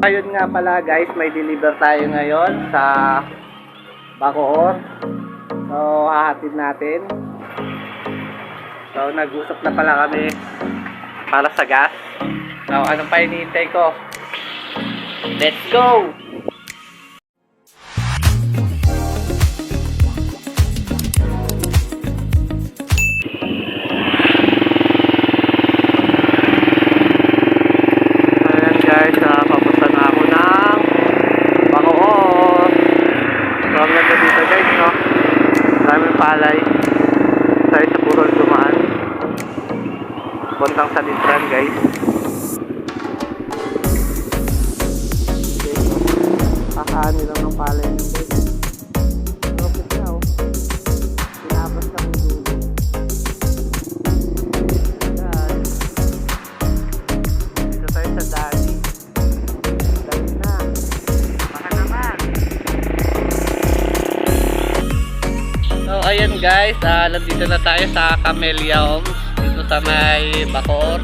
Ayun nga pala guys, may deliver tayo ngayon sa Bacoor. So, hahatid natin. So, nag-usap na pala kami para sa gas. So, anong pa hinihintay ko? Let's go! Ayan guys, papunta na ako ng Bacoor. So, ang ganda dito guys, no? Maraming palay. Tayo sa Purol dumaan. Puntang sa Litran guys. Kakaani lang ng palay nyo guys. Lopit na oh. Pinabas lang yung dulo. Guys. Dito tayo sa Dali. Dali na. Baka naman. So ayan guys, nandito na tayo sa Camellia Homes. Dito sa may Bacoor.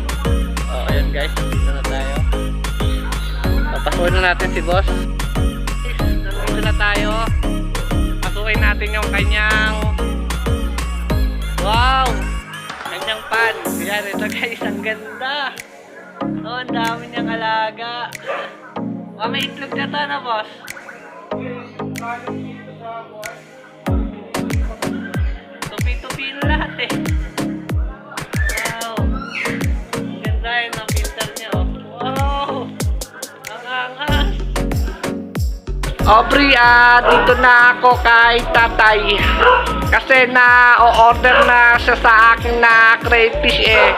So ayan guys, nandito na tayo. Papasukin na natin si boss. Nandito na tayo. Pasukin natin yung kanyang wow! Kanyang pan. Yan, ito guys, ang ganda. Oh, ang dami niyang alaga. Oh, may itlog na to na boss. Tupi-tupi na lahat eh. Wow! Ang ganda yun ang filter niya oh. Wow! Ang angas! Aubrey, dito na ako kay tatay. Kasi na-order na siya sa akin na crayfish eh.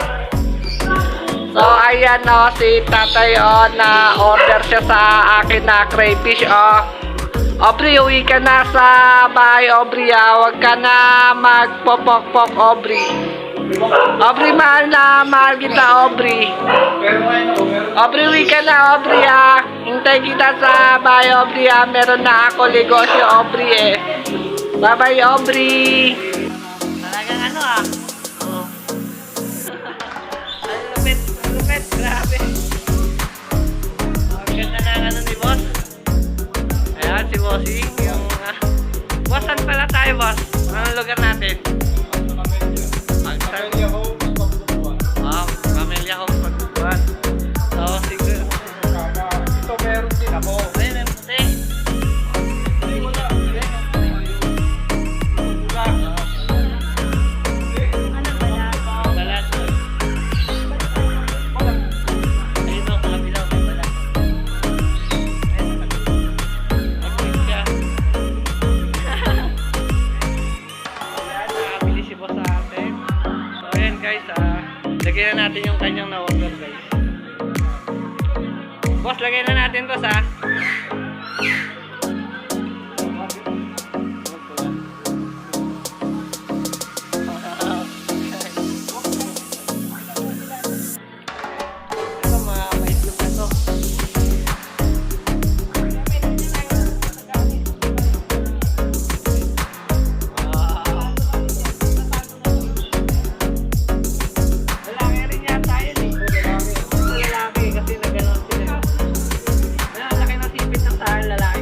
So ayan oh, si tatay oh, na-order siya sa akin na crayfish oh. Aubrey, uwi ka na sa bahay Aubrey Huwag ka na magpopok-pok Aubrey. Aubrey, mahal na mahal kita Aubrey. Aubrey, uwi ka na Aubrey Hintay kita sa bahay Aubrey Meron na ako negosyo Aubrey eh. Bye bye Aubrey. Talagang ano oh. Ang lupit, grabe. Ang ganda na ano ni boss. Ayan si bossing yung boss, saan pala tayo boss? Anong lugar natin? Camellia Homes, Pagbubuan. Wow, Camellia Homes, Pagbubuan. So, siguro. Ito meron din ako. Ay, meron din. Wala. Ano ba yan? Balat. Ayun o, kalabilaw. Balat. Ayun siya. Nakabili si boss sa atin. So, ayan guys, lagyan na natin yung kanyang na-order guys. Boss, lagyan na natin boss Ito mga maitlog na to. Lalaki rin yata yun eh. Lalaki kasi nagano'n sila. Ang laki ng sipit ng sahar lalaki.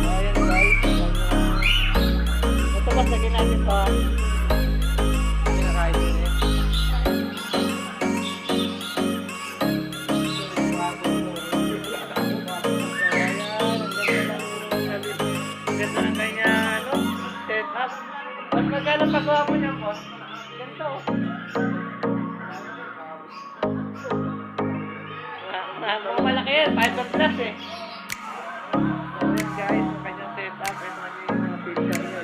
Ayan guys. Ito mas lagyan natin to. Pinakain din eh. Ang ganda ng kanya setup. Mas magkano pagawa mo niya boss? Ganito oh. Malaki yan, 5 plus eh. So yun guys, kanyang setup. Ito nga yung mga filter niya.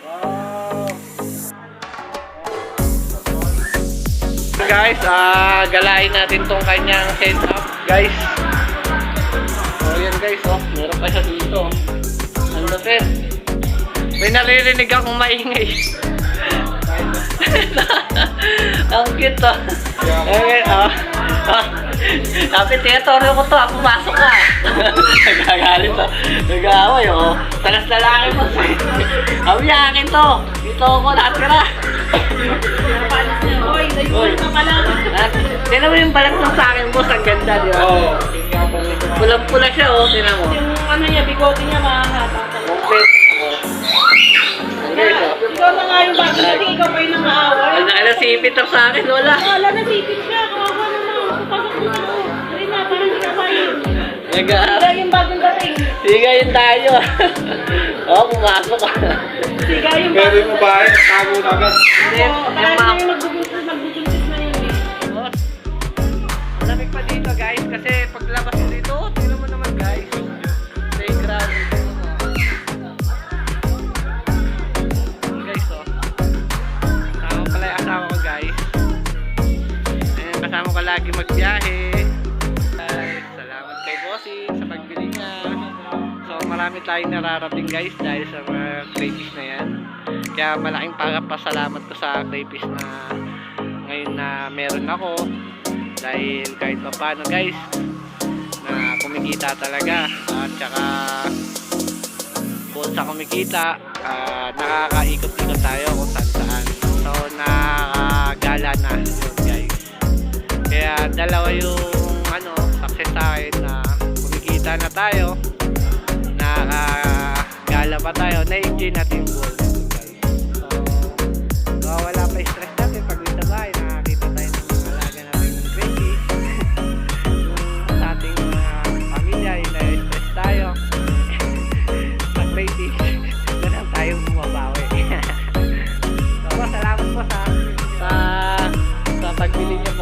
Wow! Guys, galain natin tong kanyang setup guys. So yan guys, oh, meron pa siya dito. Ang lupit. May naririnig akong maingay. Ang cute oh. Okay, Sabi, teritoryo ko to, pumasok ka. Nagagalit to. Nag-aaway, oh. Talas lalaki mo, eh. Sabi niya, akin to. Dito ako nakatira. Hoy, nayun ka pala. Tignan mo yung balat ng sa akin, boss. Ang ganda, di ba? Oo. Pulang-pula siya, oh. Tignan mo. Yung ano niya, bigote niya mahahata. Complete. Ikaw na nga yung bakit kasi ikaw pa yung nangaaway. Ang laki na sipit sa akin, wala. Wala na sipit siya, kawawa naman. Pasok mo ako. Dali na, parang hindi ka kain. Siga yung bagong dating. Siga yun tayo. Oo, pumasok ka. Siga yung Pero bagong yung babae, tago na agad. Ako, parang na yung magbubuntis na yun eh. Boss, lamig pa dito guys kasi paglabas mo dito, tingnan mo naman guys. Playground. Guys, oh. Kasama pala yung asawa ko guys. Ayan, kasama ko lagi magbiyahe. Salamat kay Bossing sa pagbili niya. So marami tayong nararating guys dahil sa mga crayfish na yan. Kaya malaking pasalamat ko sa crayfish na ngayon na meron ako. Dahil kahit pa paano guys, na kumikita talaga. At saka sa kumikita, nakakaikot-ikot tayo kung saan. So nakakagala na yun guys. Kaya dalawa yung success sa akin na kumikita na tayo, nakakagala pa tayo, na-enjoy natin yung buhay natin guys. So wala pa stress natin pag sa bahay, nakakita tayo ng mga alaga natin yung crayfish. Sa ating mga pamilya, yung na-stress tayo sa crayfish, ganun tayo bumabawi. So salamat po sa pagbili niyo po